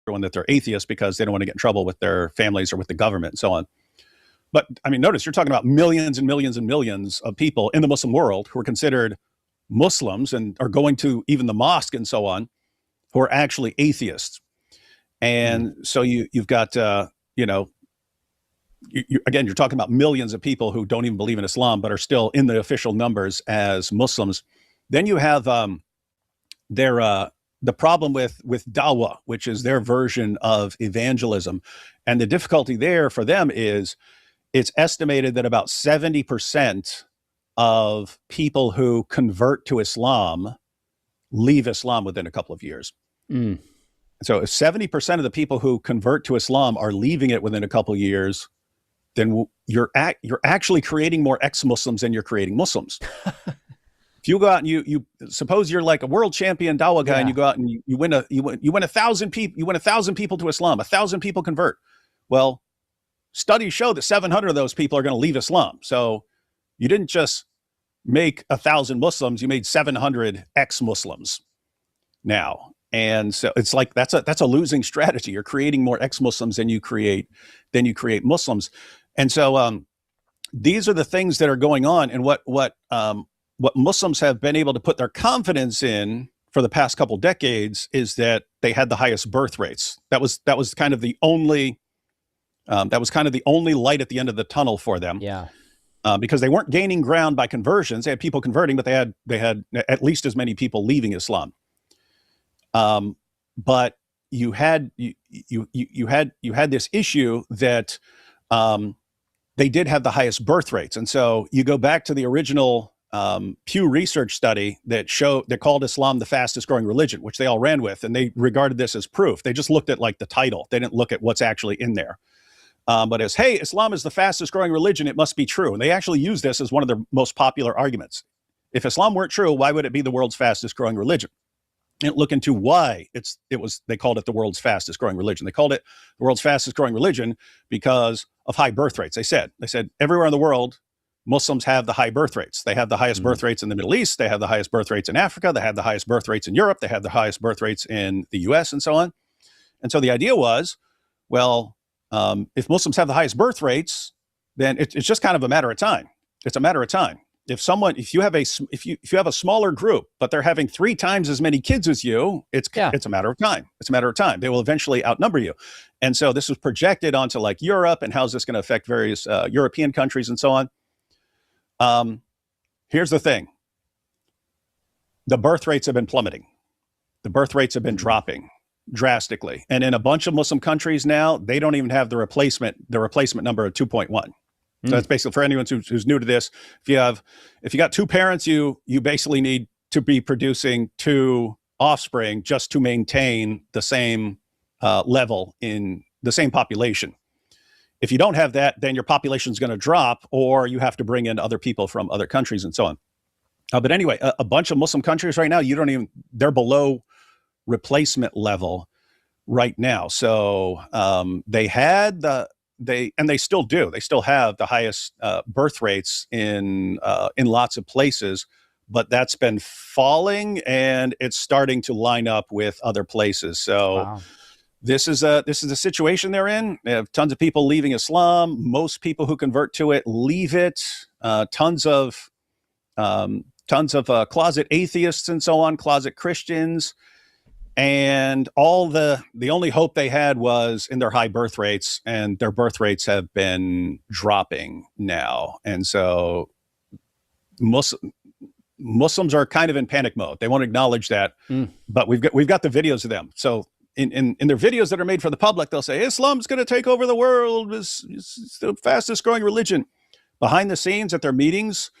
everyone that they're atheists because they don't want to get in trouble with their families or with the government and so on. But I mean, notice you're talking about millions and millions and millions of people in the Muslim world who are considered Muslims and are going to even the mosque and so on, who are actually atheists. And so you've got, again, you're talking about millions of people who don't even believe in Islam, but are still in the official numbers as Muslims. Then you have the problem with dawah, which is their version of evangelism. And the difficulty there for them is it's estimated that about 70% of people who convert to Islam leave Islam within a couple of years. So if 70% of the people who convert to Islam are leaving it within a couple of years, then you're actually creating more ex-Muslims than you're creating Muslims. If you go out and you suppose you're like a world champion dawah guy, and you go out and you win 1,000 people, you win 1,000 people to Islam, 1,000 people convert. Well, studies show that 700 of those people are going to leave Islam. So you didn't just make 1,000 Muslims, you made 700 ex-Muslims now. And so it's like that's a losing strategy. You're creating more ex-Muslims than you create Muslims. And so these are the things that are going on. And what Muslims have been able to put their confidence in for the past couple decades is that they had the highest birth rates. That was kind of the only light at the end of the tunnel for them. Yeah. Because they weren't gaining ground by conversions. They had people converting, but they had at least as many people leaving Islam. But you had this issue that they did have the highest birth rates. And so you go back to the original Pew Research study that called Islam the fastest growing religion, which they all ran with, and they regarded this as proof. They just looked at like the title. They didn't look at what's actually in there. But as, hey, Islam is the fastest growing religion, it must be true. And they actually use this as one of their most popular arguments. If Islam weren't true, why would it be the world's fastest growing religion? And look into why they called it the world's fastest growing religion. They called it the world's fastest growing religion because of high birth rates. They said everywhere in the world, Muslims have the high birth rates. They have the highest birth rates in the Middle East. They have the highest birth rates in Africa. They have the highest birth rates in Europe. They have the highest birth rates in the US and so on. And so the idea was, well, if Muslims have the highest birth rates, then it's just kind of a matter of time. It's a matter of time. If you have a smaller group, but they're having 3 times as many kids as you, it's a matter of time. It's a matter of time. They will eventually outnumber you. And so this was projected onto like Europe and how's this going to affect various European countries and so on. Here's the thing. The birth rates have been plummeting. The birth rates have been dropping drastically. And in a bunch of Muslim countries now, they don't even have the replacement number of 2.1. So that's basically, for anyone who's new to this, if you got 2 parents, you basically need to be producing 2 offspring just to maintain the same level in the same population. If you don't have that, then your population is going to drop, or you have to bring in other people from other countries and so on. But anyway, a bunch of Muslim countries right now, they're below replacement level right now. So they still do. They still have the highest birth rates in lots of places, but that's been falling, and it's starting to line up with other places. So wow. This is a situation they're in. They have tons of people leaving Islam. Most people who convert to it leave it. Tons of closet atheists and so on, closet Christians. And the only hope they had was in their high birth rates, and their birth rates have been dropping now. And so Muslims are kind of in panic mode. They won't acknowledge that, but we've got the videos of them. So in their videos that are made for the public, they'll say Islam's going to take over the world. It's the fastest growing religion. Behind the scenes at their meetings,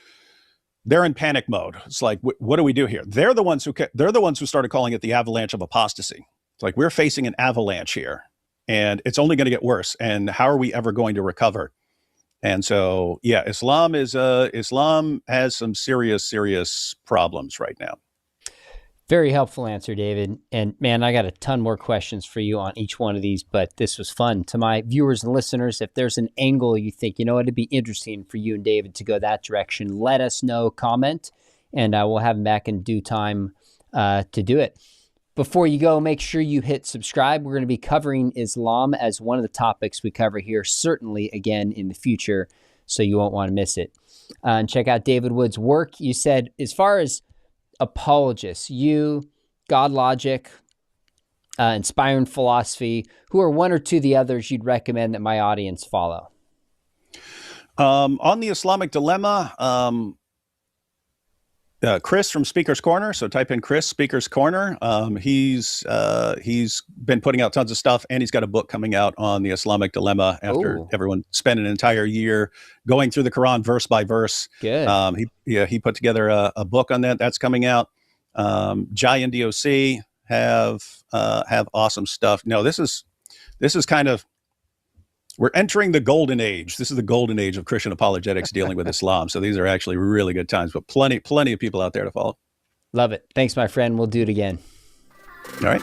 they're in panic mode. It's like, what do we do here? They're the ones who started calling it the avalanche of apostasy. It's like, we're facing an avalanche here, and it's only going to get worse. And how are we ever going to recover? And so, yeah, Islam has some serious problems right now. Very helpful answer, David. And man, I got a ton more questions for you on each one of these, but this was fun. To my viewers and listeners, if there's an angle you think, it'd be interesting for you and David to go that direction, let us know, comment, and we'll have him back in due time to do it. Before you go, make sure you hit subscribe. We're going to be covering Islam as one of the topics we cover here, certainly again in the future, so you won't want to miss it. And check out David Wood's work. You said, as far as apologists, you, God Logic, Inspiring Philosophy, who are one or two of the others you'd recommend that my audience follow? On the Islamic Dilemma, Chris from Speaker's Corner. So type in Chris Speaker's Corner. He's been putting out tons of stuff, and he's got a book coming out on the Islamic Dilemma after everyone spent an entire year going through the Quran verse by verse. Good. He put together a book on that. That's coming out. Jai and DOC have awesome stuff. No, this is kind of, we're entering the golden age. This is the golden age of Christian apologetics dealing with Islam. So these are actually really good times, but plenty of people out there to follow. Love it. Thanks, my friend. We'll do it again. All right.